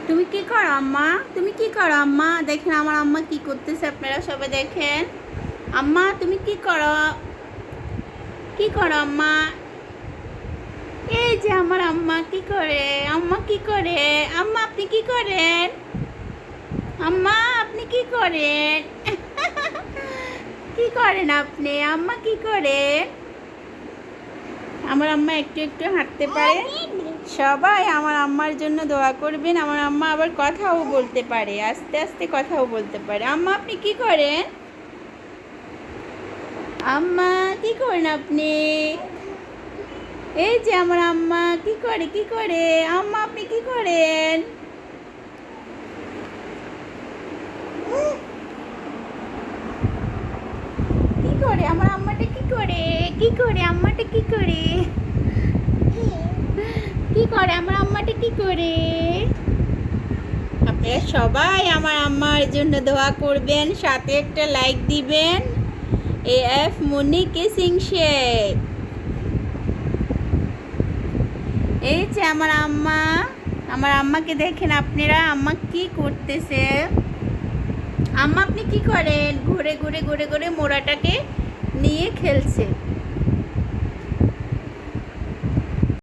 তুমি কি করো আম্মা? তুমি কি করো আম্মা? দেখেন আমার আম্মা কি করতেছে, আপনারা সবাই দেখেন। আম্মা তুমি কি করো? কি করো আম্মা? এই যে আমার আম্মা কি করে, আম্মা কি করে, আম্মা আপনি কি করেন? আম্মা আপনি কি করেন? কি করেন আপনি? আম্মা কি করে? আমার আম্মা একটু একটু হাঁটতে পারে। সবাই আমার আম্মার জন্য দোয়া করবেন। আমার আম্মা আবার কথাও বলতে পারে, আস্তে আস্তে কথাও বলতে পারে। আম্মা আপনি কি করেন? আম্মা কি করেন আপনি? এই যে আমার আম্মা কি করে, কি করে, আম্মা আপনি কি করেন? কি করে আমার আম্মাটা, কি করে, কি করে আম্মাটা, কি করে, কি করে আমার আম্মাটা, কি করে? আপনারা সবাই আমার আম্মার জন্য দোয়া করবেন, সাথে একটা লাইক দিবেন। এফ মুনি কিসিং শেখ। এই যে আমার আম্মা, আমার আম্মাকে দেখেন আপনারা, আম্মা কি করতেছে। আম্মা আপনি কি করেন? ঘুরে ঘুরে ঘুরে ঘুরে মোড়াটাকে নিয়ে খেলছে।